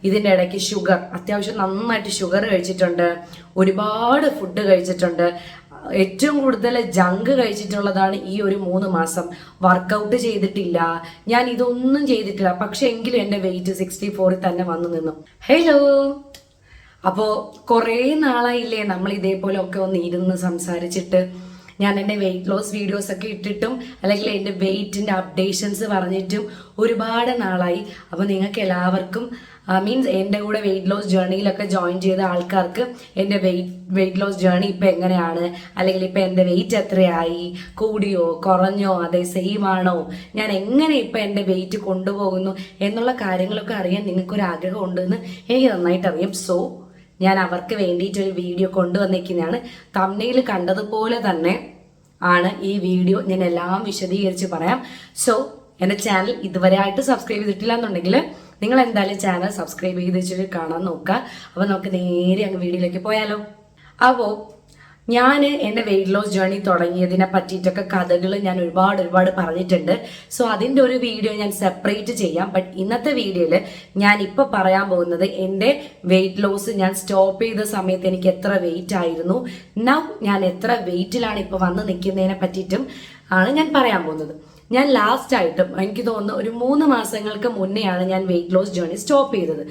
ഇതിൻ്റെ ഇടയ്ക്ക് ഷുഗർ, അത്യാവശ്യം നന്നായിട്ട് ഷുഗർ കഴിച്ചിട്ടുണ്ട്, ഒരുപാട് ഫുഡ് കഴിച്ചിട്ടുണ്ട്. ഏറ്റവും കൂടുതൽ ജങ്ക് കഴിച്ചിട്ടുള്ളതാണ് ഈ ഒരു 3 മാസം. വർക്കൗട്ട് ചെയ്തിട്ടില്ല, ഞാൻ ഇതൊന്നും ചെയ്തിട്ടില്ല. പക്ഷെ എങ്കിലും എൻ്റെ വെയിറ്റ് 64 തന്നെ വന്നു നിന്നു. ഹലോ, അപ്പോൾ കുറേ നാളായില്ലേ നമ്മൾ ഇതേപോലെ ഒക്കെ ഒന്ന് ഇരുന്ന് സംസാരിച്ചിട്ട്. ഞാൻ എൻ്റെ വെയിറ്റ് ലോസ് വീഡിയോസ് ഒക്കെ ഇട്ടിട്ടും അല്ലെങ്കിൽ എൻ്റെ വെയിറ്റിൻ്റെ അപ്ഡേഷൻസ് പറഞ്ഞിട്ടും ഒരുപാട് നാളായി. അപ്പോൾ നിങ്ങൾക്ക് എല്ലാവർക്കും മീൻസ് എൻ്റെ കൂടെ വെയിറ്റ് ലോസ് ജേർണിയിലൊക്കെ ജോയിൻ ചെയ്ത ആൾക്കാർക്ക് എൻ്റെ വെയിറ്റ് ലോസ് ജേർണി ഇപ്പം എങ്ങനെയാണ്, അല്ലെങ്കിൽ ഇപ്പം എൻ്റെ വെയിറ്റ് എത്രയായി, കൂടിയോ കുറഞ്ഞോ, അതേ സെയിം ആണോ, ഞാൻ എങ്ങനെ ഇപ്പം എൻ്റെ വെയിറ്റ് കൊണ്ടുപോകുന്നു എന്നുള്ള കാര്യങ്ങളൊക്കെ അറിയാൻ നിങ്ങൾക്കൊരു ആഗ്രഹം ഉണ്ടെന്ന് എനിക്ക് നന്നായിട്ട് അറിയാം. സോ ഞാൻ അവർക്ക് വേണ്ടിയിട്ടൊരു വീഡിയോ കൊണ്ടുവന്നിരിക്കുന്നതാണ്. തംബ്നെയിൽ കണ്ടതുപോലെ തന്നെ ആണ് ഈ വീഡിയോ. ഞാൻ എല്ലാം വിശദീകരിച്ച് പറയാം. സോ എൻ്റെ ചാനൽ ഇതുവരെ ആയിട്ട് സബ്സ്ക്രൈബ് ചെയ്തിട്ടില്ല എന്നുണ്ടെങ്കിൽ നിങ്ങൾ എന്തായാലും ചാനൽ സബ്സ്ക്രൈബ് ചെയ്ത് വെച്ചിട്ട് കാണാൻ നോക്കുക. അപ്പോൾ നമുക്ക് നേരെ അങ്ങ് വീഡിയോയിലേക്ക് പോയാലോ. അപ്പോൾ ഞാൻ എൻ്റെ വെയിറ്റ് ലോസ് ജേർണി തുടങ്ങിയതിനെ പറ്റിയിട്ടൊക്കെ കഥകൾ ഞാൻ ഒരുപാട് പറഞ്ഞിട്ടുണ്ട്. സോ അതിൻ്റെ ഒരു വീഡിയോ ഞാൻ സെപ്പറേറ്റ് ചെയ്യാം. ബട്ട് ഇന്നത്തെ വീഡിയോയിൽ ഞാൻ ഇപ്പോൾ പറയാൻ പോകുന്നത് എൻ്റെ വെയിറ്റ് ലോസ് ഞാൻ സ്റ്റോപ്പ് ചെയ്ത സമയത്ത് എനിക്ക് എത്ര വെയിറ്റ് ആയിരുന്നു, നൗ ഞാൻ എത്ര വെയിറ്റിലാണ് ഇപ്പോൾ വന്ന് നിൽക്കുന്നതിനെ പറ്റിയിട്ടും ആണ് ഞാൻ പറയാൻ പോകുന്നത്. ഞാൻ ലാസ്റ്റായിട്ടും എനിക്ക് തോന്നുന്നു ഒരു 3 മാസങ്ങൾക്ക് മുന്നെയാണ് ഞാൻ വെയിറ്റ് ലോസ് ജേർണി സ്റ്റോപ്പ് ചെയ്തത്.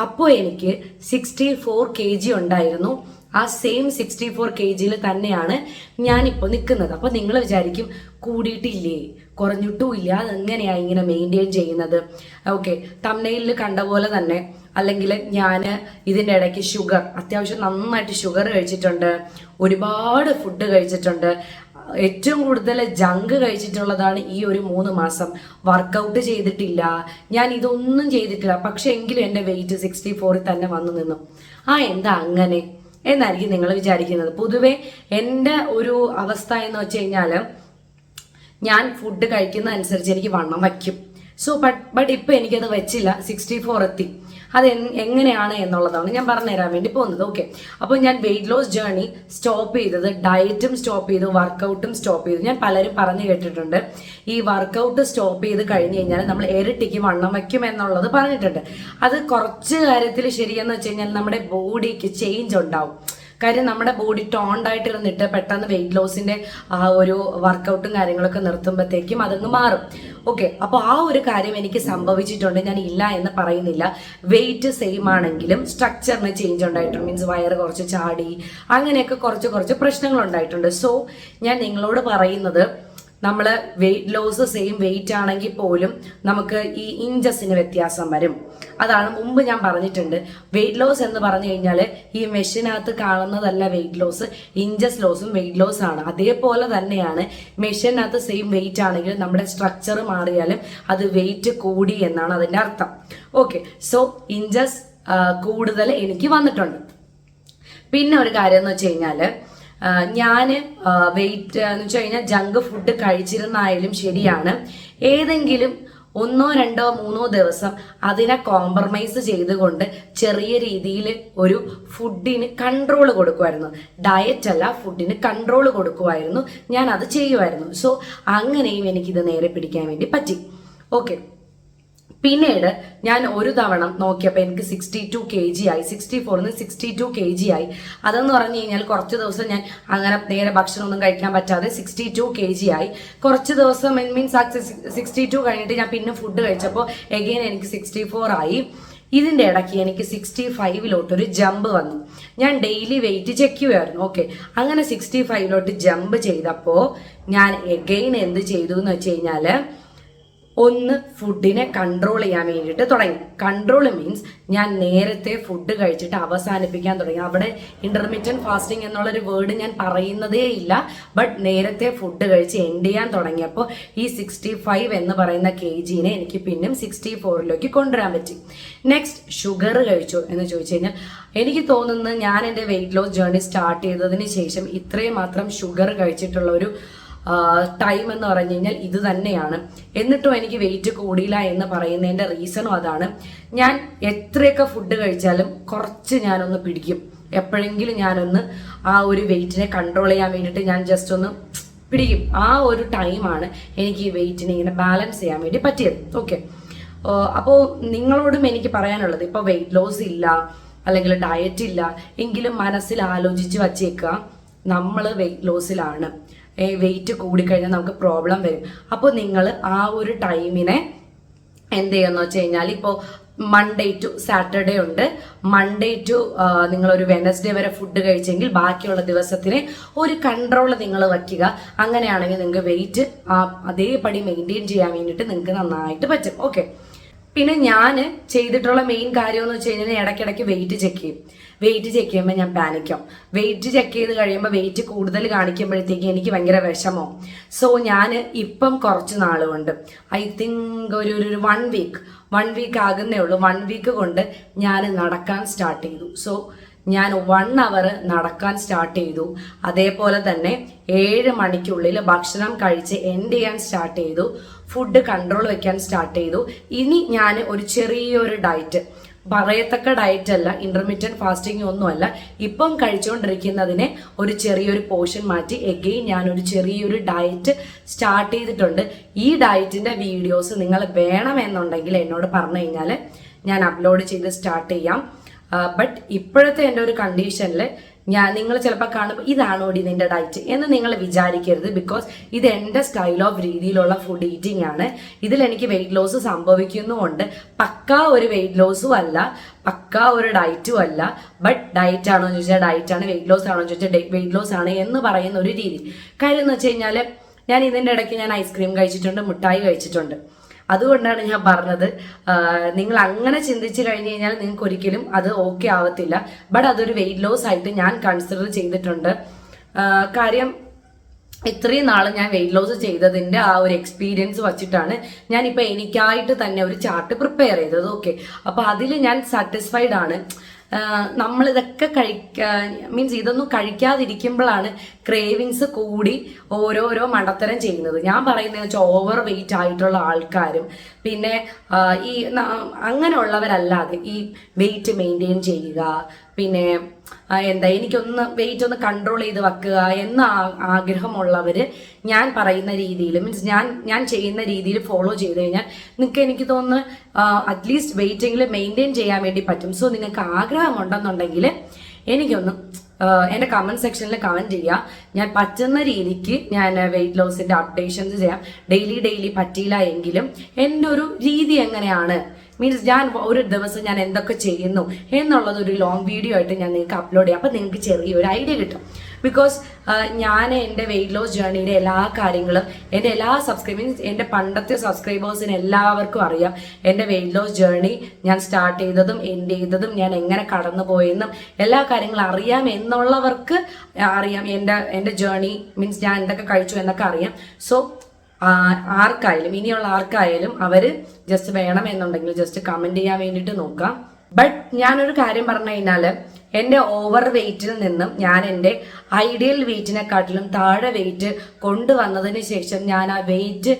അപ്പോൾ എനിക്ക് 64 kg ഉണ്ടായിരുന്നു. ആ സെയിം 64 kgയിൽ തന്നെയാണ് ഞാനിപ്പോൾ നിൽക്കുന്നത്. അപ്പോൾ നിങ്ങൾ വിചാരിക്കും കൂടിയിട്ടില്ലേ, കുറഞ്ഞിട്ടും ഇല്ല, അതെങ്ങനെയാണ് ഇങ്ങനെ മെയിൻറ്റെയിൻ ചെയ്യുന്നത്? ഓക്കെ, തംബ്നെയിലിൽ കണ്ട പോലെ തന്നെ, അല്ലെങ്കിൽ ഞാൻ ഇതിൻ്റെ ഇടയ്ക്ക് ഷുഗർ, അത്യാവശ്യം നന്നായിട്ട് ഷുഗർ കഴിച്ചിട്ടുണ്ട്, ഒരുപാട് ഫുഡ് കഴിച്ചിട്ടുണ്ട്. ഏറ്റവും കൂടുതൽ ജങ്ക് കഴിച്ചിട്ടുള്ളതാണ് ഈ ഒരു 3 മാസം. വർക്കൗട്ട് ചെയ്തിട്ടില്ല, ഞാൻ ഇതൊന്നും ചെയ്തിട്ടില്ല. പക്ഷെ എങ്കിലും എൻ്റെ വെയിറ്റ് 64 തന്നെ വന്നു നിന്നു. എന്താ അങ്ങനെ എന്നായിരിക്കും നിങ്ങൾ വിചാരിക്കുന്നത്. പൊതുവെ എൻ്റെ ഒരു അവസ്ഥ എന്ന് വെച്ച് കഴിഞ്ഞാൽ ഞാൻ ഫുഡ് കഴിക്കുന്ന അനുസരിച്ച് എനിക്ക് വണ്ണം വയ്ക്കും. സോ ബട്ട് ഇപ്പം എനിക്കത് വെച്ചില്ല, 64 എത്തി. അത് എങ്ങനെയാണ് എന്നുള്ളതാണ് ഞാൻ പറഞ്ഞുതരാൻ വേണ്ടി പോകുന്നത്. ഓക്കെ, അപ്പോൾ ഞാൻ വെയിറ്റ് ലോസ് ജേർണി സ്റ്റോപ്പ് ചെയ്തത്, ഡയറ്റും സ്റ്റോപ്പ് ചെയ്തു, വർക്കൗട്ടും സ്റ്റോപ്പ് ചെയ്തു. ഞാൻ പലരും പറഞ്ഞു കേട്ടിട്ടുണ്ട് ഈ വർക്കൗട്ട് സ്റ്റോപ്പ് ചെയ്ത് കഴിഞ്ഞ് കഴിഞ്ഞാൽ നമ്മൾ ഇരട്ടിക്ക് വണ്ണം വയ്ക്കും എന്നുള്ളത് പറഞ്ഞിട്ടുണ്ട്. അത് കുറച്ച് കാര്യത്തിൽ ശരിയെന്ന് വെച്ച് കഴിഞ്ഞാൽ നമ്മുടെ ബോഡിക്ക് ചേഞ്ച് ഉണ്ടാവും. കാര്യം നമ്മുടെ ബോഡി ടോൺഡ് ആയിട്ടിരുന്നിട്ട് പെട്ടെന്ന് വെയിറ്റ് ലോസിന്റെ ആ ഒരു വർക്കൗട്ടും കാര്യങ്ങളൊക്കെ നിർത്തുമ്പോഴത്തേക്കും അതങ്ങ് മാറും. ഓക്കെ, അപ്പോൾ ആ ഒരു കാര്യം എനിക്ക് സംഭവിച്ചിട്ടുണ്ട്. ഞാൻ ഇല്ല എന്ന് പറയുന്നില്ല. വെയിറ്റ് സെയിം ആണെങ്കിലും സ്ട്രക്ചറിന് ചേഞ്ച് ഉണ്ടായിട്ടുണ്ട്. മീൻസ് വയറ് കുറച്ച് ചാടി, അങ്ങനെയൊക്കെ കുറച്ച് പ്രശ്നങ്ങൾ ഉണ്ടായിട്ടുണ്ട്. സോ ഞാൻ നിങ്ങളോട് പറയുന്നത്, നമ്മൾ വെയിറ്റ് ലോസ് സെയിം വെയിറ്റ് ആണെങ്കിൽ പോലും നമുക്ക് ഈ ഇഞ്ചസിന് വ്യത്യാസം വരും. അതാണ് മുമ്പ് ഞാൻ പറഞ്ഞിട്ടുണ്ട്. വെയിറ്റ് ലോസ് എന്ന് പറഞ്ഞു കഴിഞ്ഞാൽ ഈ മെഷീനകത്ത് കാണുന്നതല്ല വെയിറ്റ് ലോസ്, ഇഞ്ചസ് ലോസും വെയിറ്റ് ലോസ് ആണ്. അതേപോലെ തന്നെയാണ് മെഷീനകത്ത് സെയിം വെയിറ്റ് ആണെങ്കിലും നമ്മുടെ സ്ട്രക്ചർ മാറിയാലും അത് വെയിറ്റ് കൂടി എന്നാണ് അതിൻ്റെ അർത്ഥം. ഓക്കെ, സോ ഇഞ്ചസ് കൂടുതൽ എനിക്ക് വന്നിട്ടുണ്ട്. പിന്നെ ഒരു കാര്യം എന്ന് വെച്ച് കഴിഞ്ഞാൽ ഞാൻ വെയിറ്റ് എന്ന് വെച്ച് കഴിഞ്ഞാൽ ജങ്ക് ഫുഡ് കഴിച്ചിരുന്നായാലും ശരിയാണ്, ഏതെങ്കിലും 1, 2, 3 ദിവസം അതിനെ കോംപ്രമൈസ് ചെയ്തുകൊണ്ട് ചെറിയ രീതിയിൽ ഒരു ഫുഡിന് കൺട്രോൾ കൊടുക്കുമായിരുന്നു. ഡയറ്റ് അല്ല, ഫുഡിന് കൺട്രോൾ കൊടുക്കുമായിരുന്നു. ഞാൻ അത് ചെയ്യുമായിരുന്നു. സോ അങ്ങനെയും എനിക്കിത് നേരെ പിടിക്കാൻ വേണ്ടി പറ്റി. ഓക്കെ, പിന്നീട് ഞാൻ ഒരു തവണ നോക്കിയപ്പോൾ എനിക്ക് 62 kg ആയി. 64 62 kg ആയി. അതെന്ന് പറഞ്ഞു കഴിഞ്ഞാൽ കുറച്ച് ദിവസം ഞാൻ അങ്ങനെ നേരെ ഭക്ഷണമൊന്നും കഴിക്കാൻ പറ്റാതെ 62 kg ആയി. കുറച്ച് ദിവസം മീൻസ് 62 കഴിഞ്ഞിട്ട് ഞാൻ പിന്നെ ഫുഡ് കഴിച്ചപ്പോൾ എഗെയിൻ എനിക്ക് 64 ആയി. ഇതിൻ്റെ ഇടയ്ക്ക് എനിക്ക് 65 ജമ്പ് വന്നു. ഞാൻ ഡെയിലി വെയിറ്റ് ചെക്ക് ചെയ്യുമായിരുന്നു. ഓക്കെ, അങ്ങനെ 65 ജമ്പ് ചെയ്തപ്പോൾ ഞാൻ എഗെയിൻ എന്ത് ചെയ്തു എന്ന് വെച്ച് കഴിഞ്ഞാൽ ഒന്ന് ഫുഡിനെ കൺട്രോൾ ചെയ്യാൻ വേണ്ടിയിട്ട് തുടങ്ങി. കൺട്രോൾ മീൻസ് ഞാൻ നേരത്തെ ഫുഡ് കഴിച്ചിട്ട് അവസാനിപ്പിക്കാൻ തുടങ്ങി. അവിടെ ഇന്റർമീഡിയറ്റ് ഫാസ്റ്റിംഗ് എന്നുള്ളൊരു വേർഡ് ഞാൻ പറയുന്നതേ ഇല്ല. ബട്ട് നേരത്തെ ഫുഡ് കഴിച്ച് എൻഡ് ചെയ്യാൻ തുടങ്ങിയപ്പോൾ ഈ 65 എന്ന് പറയുന്ന kgനെ എനിക്ക് പിന്നും 64 കൊണ്ടുവരാൻ പറ്റി. നെക്സ്റ്റ് ഷുഗർ കഴിച്ചു എന്ന് ചോദിച്ചു കഴിഞ്ഞാൽ എനിക്ക് തോന്നുന്നത് ഞാൻ എൻ്റെ വെയിറ്റ് ലോസ് ജേർണി സ്റ്റാർട്ട് ചെയ്തതിന് ശേഷം ഇത്രയും മാത്രം ഷുഗർ കഴിച്ചിട്ടുള്ള ഒരു ടൈം എന്ന് പറഞ്ഞു കഴിഞ്ഞാൽ ഇത് തന്നെയാണ്. എന്നിട്ടും എനിക്ക് വെയിറ്റ് കൂടിയില്ല എന്ന് പറയുന്നതിൻ്റെ റീസണും അതാണ്. ഞാൻ എത്രയൊക്കെ ഫുഡ് കഴിച്ചാലും കുറച്ച് ഞാനൊന്ന് പിടിക്കും. എപ്പോഴെങ്കിലും ഞാനൊന്ന് ആ ഒരു വെയിറ്റിനെ കൺട്രോൾ ചെയ്യാൻ വേണ്ടിയിട്ട് ഞാൻ ജസ്റ്റ് ഒന്ന് പിടിക്കും. ആ ഒരു ടൈമാണ് എനിക്ക് ഈ വെയിറ്റിനെ ഇങ്ങനെ ബാലൻസ് ചെയ്യാൻ വേണ്ടി പറ്റിയത്. ഓക്കെ, അപ്പോൾ നിങ്ങളോടും എനിക്ക് പറയാനുള്ളത്, ഇപ്പോൾ വെയിറ്റ് ലോസ് ഇല്ല അല്ലെങ്കിൽ ഡയറ്റ് ഇല്ല എങ്കിലും മനസ്സിൽ ആലോചിച്ച് വച്ചേക്കുക, നമ്മൾ വെയിറ്റ് ലോസിലാണ്, വെയിറ്റ് കൂടിക്കഴിഞ്ഞാൽ നമുക്ക് പ്രോബ്ലം വരും. അപ്പോൾ നിങ്ങൾ ആ ഒരു ടൈമിനെ എന്ത് ചെയ്യുമെന്ന് വെച്ച് കഴിഞ്ഞാൽ, ഇപ്പോൾ മൺഡേ ടു സാറ്റർഡേ ഉണ്ട്, മൺഡേ ടു നിങ്ങളൊരു വെനസ്ഡേ വരെ ഫുഡ് കഴിച്ചെങ്കിൽ ബാക്കിയുള്ള ദിവസത്തിന് ഒരു കൺട്രോൾ നിങ്ങൾ വയ്ക്കുക. അങ്ങനെയാണെങ്കിൽ നിങ്ങൾക്ക് വെയിറ്റ് അതേപടി മെയിൻറ്റെയിൻ ചെയ്യാൻ വേണ്ടിയിട്ട് നിങ്ങൾക്ക് നന്നായിട്ട് പറ്റും. ഓക്കെ. പിന്നെ ഞാൻ ചെയ്തിട്ടുള്ള മെയിൻ കാര്യം എന്ന് വെച്ച് കഴിഞ്ഞാൽ ഇടയ്ക്കിടയ്ക്ക് വെയിറ്റ് ചെക്ക് ചെയ്യും. വെയിറ്റ് ചെക്ക് ചെയ്യുമ്പോൾ ഞാൻ പാനിക്കും. വെയിറ്റ് ചെക്ക് ചെയ്ത് കഴിയുമ്പോൾ വെയിറ്റ് കൂടുതൽ കാണിക്കുമ്പോഴത്തേക്ക് എനിക്ക് ഭയങ്കര വിഷമോ. സോ ഞാൻ ഇപ്പം കുറച്ച് നാളുകൊണ്ട് ഐ തിങ്ക് ഒരു 1 വീക്ക് ആകുന്നേ ഉള്ളൂ. 1 വീക്ക് കൊണ്ട് ഞാൻ നടക്കാൻ സ്റ്റാർട്ട് ചെയ്തു. സോ ഞാൻ 1 അവർ നടക്കാൻ സ്റ്റാർട്ട് ചെയ്തു. അതേപോലെ തന്നെ 7 മണിക്കുള്ളിൽ ഭക്ഷണം കഴിച്ച് എൻഡ് ചെയ്യാൻ സ്റ്റാർട്ട് ചെയ്തു. ഫുഡ് കൺട്രോൾ വെക്കാൻ സ്റ്റാർട്ട് ചെയ്തു. ഇനി ഞാൻ ഒരു ചെറിയൊരു ഡയറ്റ്, പറയത്തക്ക ഡയറ്റ് അല്ല, ഇന്റർമീഡിയറ്റ് ഫാസ്റ്റിംഗ് ഒന്നുമല്ല, ഇപ്പം കഴിച്ചുകൊണ്ടിരിക്കുന്നതിനെ ഒരു ചെറിയൊരു പോർഷൻ മാറ്റി എഗെയിൻ ഞാൻ ഒരു ചെറിയൊരു ഡയറ്റ് സ്റ്റാർട്ട് ചെയ്തിട്ടുണ്ട്. ഈ ഡയറ്റിന്റെ വീഡിയോസ് നിങ്ങൾ വേണമെന്നുണ്ടെങ്കിൽ എന്നോട് പറഞ്ഞു കഴിഞ്ഞാൽ ഞാൻ അപ്ലോഡ് ചെയ്ത് സ്റ്റാർട്ട് ചെയ്യാം. ബട്ട് ഇപ്പോഴത്തെ എൻ്റെ ഒരു കണ്ടീഷനിൽ നിങ്ങൾ ചിലപ്പോൾ കാണുമ്പോൾ ഇതാണോ ഇതിൻ്റെ ഡയറ്റ് എന്ന് നിങ്ങൾ വിചാരിക്കരുത്. ബിക്കോസ് ഇത് എൻ്റെ സ്റ്റൈൽ ഓഫ് രീതിയിലുള്ള ഫുഡ് ഈറ്റിംഗ് ആണ്. ഇതിലെനിക്ക് വെയിറ്റ് ലോസ് സംഭവിക്കുന്നുമുണ്ട്. പക്കാ ഒരു വെയിറ്റ് ലോസും അല്ല, പക്കാ ഒരു ഡയറ്റും അല്ല. ബട്ട് ഡയറ്റ് ആണോ എന്ന് ചോദിച്ചാൽ ഡയറ്റ് ആണ്, വെയിറ്റ് ലോസ് ആണോ എന്ന് ചോദിച്ചാൽ വെയിറ്റ് ലോസ് ആണ് എന്ന് പറയുന്ന ഒരു രീതി. കാര്യം എന്ന് വെച്ച് കഴിഞ്ഞാൽ ഞാൻ ഇതിൻ്റെ ഇടയ്ക്ക് ഞാൻ ഐസ്ക്രീം കഴിച്ചിട്ടുണ്ട്, മിഠായി കഴിച്ചിട്ടുണ്ട്. അതുകൊണ്ടാണ് ഞാൻ പറഞ്ഞത്, നിങ്ങൾ അങ്ങനെ ചിന്തിച്ചു കഴിഞ്ഞ് കഴിഞ്ഞാൽ നിങ്ങൾക്ക് ഒരിക്കലും അത് ഓക്കെ ആവത്തില്ല. ബട്ട് അതൊരു വെയിറ്റ് ലോസ് ആയിട്ട് ഞാൻ കൺസിഡർ ചെയ്തിട്ടുണ്ട്. കാര്യം ഇത്രയും നാൾ ഞാൻ വെയിറ്റ് ലോസ് ചെയ്തതിൻ്റെ ആ ഒരു എക്സ്പീരിയൻസ് വച്ചിട്ടാണ് ഞാനിപ്പോൾ എനിക്കായിട്ട് തന്നെ ഒരു ചാർട്ട് പ്രിപ്പയർ ചെയ്തത്. ഓക്കെ. അപ്പോൾ അതിൽ ഞാൻ സാറ്റിസ്ഫൈഡ് ആണ്. നമ്മളിതൊക്കെ മീൻസ് ഇതൊന്നും കഴിക്കാതിരിക്കുമ്പോഴാണ് ക്രേവിങ്സ് കൂടി ഓരോരോ മണ്ടത്തരം ചെയ്യുന്നത്. ഞാൻ പറയുന്നത് വെച്ചാൽ ഓവർ വെയിറ്റ് ആയിട്ടുള്ള ആൾക്കാരും പിന്നെ ഈ അങ്ങനെയുള്ളവരല്ലാതെ ഈ വെയിറ്റ് മെയിൻറ്റെയിൻ ചെയ്യുക, പിന്നെ എനിക്കൊന്ന് വെയിറ്റ് ഒന്ന് കൺട്രോൾ ചെയ്ത് വെക്കുക എന്ന ആഗ്രഹമുള്ളവർ ഞാൻ പറയുന്ന രീതിയിൽ മീൻസ് ഞാൻ ചെയ്യുന്ന രീതിയിൽ ഫോളോ ചെയ്ത് കഴിഞ്ഞാൽ നിങ്ങൾക്ക് എനിക്ക് തോന്നുന്നു അറ്റ്ലീസ്റ്റ് വെയിറ്റെങ്കിലും മെയിൻറ്റെയിൻ ചെയ്യാൻ വേണ്ടി പറ്റും. സോ നിങ്ങൾക്ക് ആഗ്രഹമുണ്ടെന്നുണ്ടെങ്കിൽ എനിക്കൊന്ന് എൻ്റെ കമൻറ്റ് സെക്ഷനിൽ കമൻറ്റ് ചെയ്യുക. ഞാൻ പറ്റുന്ന രീതിക്ക് ഞാൻ വെയിറ്റ് ലോസിൻ്റെ അപ്ഡേഷൻസ് ചെയ്യാം. ഡെയിലി പറ്റിയില്ല എങ്കിലും എൻ്റെ ഒരു രീതി എങ്ങനെയാണ്, മീൻസ് ഞാൻ ഒരു ദിവസം ഞാൻ എന്തൊക്കെ ചെയ്യുന്നു എന്നുള്ളത് ഒരു ലോങ് വീഡിയോ ആയിട്ട് ഞാൻ നിങ്ങൾക്ക് അപ്ലോഡ് ചെയ്യാം. അപ്പം നിങ്ങൾക്ക് ചെറിയൊരു ഐഡിയ കിട്ടും. ബിക്കോസ് ഞാൻ എൻ്റെ വെയിറ്റ് ലോസ് ജേർണിയുടെ എല്ലാ കാര്യങ്ങളും എൻ്റെ എല്ലാ മീൻസ് എൻ്റെ പണ്ടത്തെ സബ്സ്ക്രൈബേഴ്സിന് എല്ലാവർക്കും അറിയാം എൻ്റെ വെയിറ്റ് ലോസ് ജേർണി ഞാൻ സ്റ്റാർട്ട് ചെയ്തതും എൻഡ് ചെയ്തതും ഞാൻ എങ്ങനെ കടന്നു പോയെന്നും എല്ലാ കാര്യങ്ങളും അറിയാം എന്നുള്ളവർക്ക് അറിയാം. എൻ്റെ ജേർണി മീൻസ് ഞാൻ എന്തൊക്കെ കഴിച്ചു എന്നൊക്കെ അറിയാം. സോ ആർക്കായാലും ഇനിയുള്ള ആർക്കായാലും അവർ ജസ്റ്റ് വേണമെന്നുണ്ടെങ്കിൽ ജസ്റ്റ് കമൻറ്റ് ചെയ്യാൻ വേണ്ടിയിട്ട് നോക്കാം. ബട്ട് ഞാനൊരു കാര്യം പറഞ്ഞു കഴിഞ്ഞാൽ എൻ്റെ ഓവർ വെയിറ്റിൽ നിന്നും ഞാൻ എൻ്റെ ഐഡിയൽ വെയിറ്റിനെക്കാട്ടിലും താഴെ വെയിറ്റ് കൊണ്ടുവന്നതിന് ശേഷം ഞാൻ ആ വെയിറ്റ്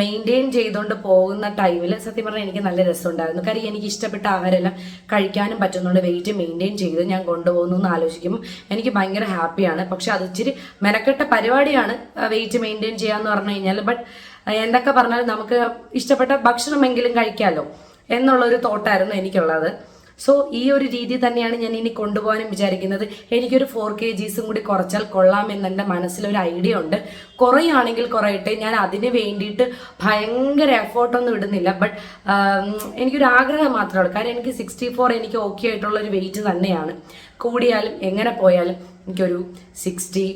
മെയിൻറ്റെയിൻ ചെയ്തുകൊണ്ട് പോകുന്ന ടൈമിൽ സത്യം പറഞ്ഞാൽ എനിക്ക് നല്ല രസമുണ്ടായിരുന്നു. കാര്യം എനിക്ക് ഇഷ്ടപ്പെട്ട ആഹാരമെല്ലാം കഴിക്കാനും പറ്റുന്നുണ്ട്. വെയിറ്റ് മെയിൻറ്റെയിൻ ചെയ്ത് ഞാൻ കൊണ്ടുപോകുന്നു എന്ന് ആലോചിക്കുമ്പോൾ എനിക്ക് ഭയങ്കര ഹാപ്പിയാണ്. പക്ഷെ അത് ഇച്ചിരി മെനക്കെട്ട പരിപാടിയാണ് വെയിറ്റ് മെയിൻറ്റെയിൻ ചെയ്യാന്ന് പറഞ്ഞു കഴിഞ്ഞാൽ. ബട്ട് എന്തൊക്കെ പറഞ്ഞാലും നമുക്ക് ഇഷ്ടപ്പെട്ട ഭക്ഷണമെങ്കിലും കഴിക്കാമല്ലോ എന്നുള്ളൊരു തോട്ടായിരുന്നു എനിക്കുള്ളത്. സോ ഈ ഒരു രീതി തന്നെയാണ് ഞാൻ ഇനി കൊണ്ടുപോകാനും വിചാരിക്കുന്നത്. എനിക്കൊരു 4 kgs കൂടി കുറച്ചാൽ കൊള്ളാമെന്ന് എൻ്റെ മനസ്സിലൊരു ഐഡിയ ഉണ്ട്. കുറയാണെങ്കിൽ കുറയട്ടെ, ഞാൻ അതിന് വേണ്ടിയിട്ട് ഭയങ്കര എഫേർട്ടൊന്നും ഇടുന്നില്ല. ബട്ട് എനിക്കൊരു ആഗ്രഹം മാത്രമേ ഉള്ളൂ. കാരണം എനിക്ക് 64 എനിക്ക് ഓക്കെ ആയിട്ടുള്ളൊരു വെയിറ്റ് തന്നെയാണ്. കൂടിയാലും എങ്ങനെ പോയാലും എനിക്കൊരു 65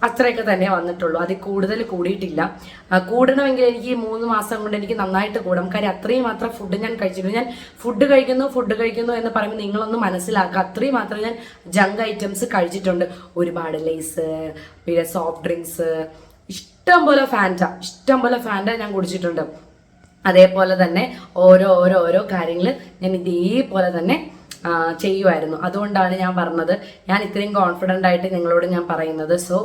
അത്രയൊക്കെ തന്നെ വന്നിട്ടുള്ളൂ. അതിൽ കൂടുതൽ കൂടിയിട്ടില്ല. കൂടണമെങ്കിൽ എനിക്ക് 3 മാസം കൊണ്ട് എനിക്ക് നന്നായിട്ട് കൂടാം. കാര്യം അത്രയും മാത്രം ഫുഡ് ഞാൻ കഴിച്ചിട്ടുണ്ട്. ഞാൻ ഫുഡ് കഴിക്കുന്നു എന്ന് പറയുമ്പോൾ നിങ്ങളൊന്ന് മനസ്സിലാക്കുക. അത്രയും മാത്രം ഞാൻ ജങ്ക് ഐറ്റംസ് കഴിച്ചിട്ടുണ്ട്. ഒരുപാട് ലേസ്, പിന്നെ സോഫ്റ്റ് ഡ്രിങ്ക്സ്, ഇഷ്ടം പോലെ ഫാൻറ്റ ഞാൻ കുടിച്ചിട്ടുണ്ട്. അതേപോലെ തന്നെ ഓരോ കാര്യങ്ങൾ ഞാൻ ഇതേപോലെ തന്നെ ചെയ്യുമായിരുന്നു. അതുകൊണ്ടാണ് ഞാൻ പറഞ്ഞത്, ഞാൻ ഇത്രയും കോൺഫിഡൻ്റ് ആയിട്ട് നിങ്ങളോട് ഞാൻ പറയുന്നത്. സോ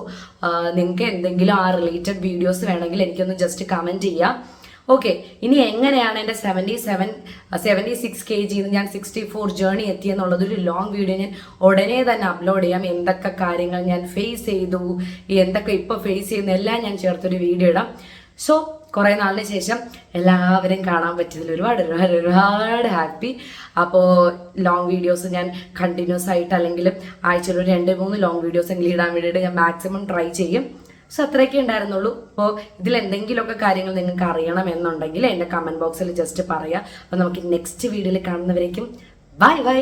നിങ്ങൾക്ക് എന്തെങ്കിലും ആ റിലേറ്റഡ് വീഡിയോസ് വേണമെങ്കിൽ എനിക്കൊന്ന് ജസ്റ്റ് കമൻറ്റ് ചെയ്യാം. ഓക്കെ. ഇനി എങ്ങനെയാണ് എൻ്റെ 76 kg ഞാൻ 64 ജേർണി എത്തിയെന്നുള്ളതൊരു ലോങ് വീഡിയോ ഞാൻ ഉടനെ തന്നെ അപ്ലോഡ് ചെയ്യാം. എന്തൊക്കെ കാര്യങ്ങൾ ഞാൻ ഫേസ് ചെയ്തു, എന്തൊക്കെ ഇപ്പോൾ ഫേസ് ചെയ്യുന്ന എല്ലാം ഞാൻ ചേർത്തൊരു വീഡിയോ ഇടാം. സോ കുറേ നാളിന് ശേഷം എല്ലാവരെയും കാണാൻ പറ്റിയതിൽ ഒരുപാട് ഒരുപാട് ഒരുപാട് ഹാപ്പി. അപ്പോൾ ലോങ് വീഡിയോസ് ഞാൻ കണ്ടിന്യൂസ് ആയിട്ട് അല്ലെങ്കിൽ ആഴ്ചയിൽ ഒരു 2-3 ലോങ് വീഡിയോസ് എങ്കിലും ഇടാൻ വേണ്ടിയിട്ട് ഞാൻ മാക്സിമം ട്രൈ ചെയ്യും. സോ അത്രയൊക്കെ ഉണ്ടായിരുന്നുള്ളൂ. അപ്പോൾ ഇതിലെന്തെങ്കിലുമൊക്കെ കാര്യങ്ങൾ നിങ്ങൾക്ക് അറിയണമെന്നുണ്ടെങ്കിൽ എൻ്റെ കമൻറ്റ് ബോക്സിൽ ജസ്റ്റ് പറയാം. അപ്പോൾ നമുക്ക് നെക്സ്റ്റ് വീഡിയോയിൽ കാണുന്നവരേക്കും ബൈ ബൈ.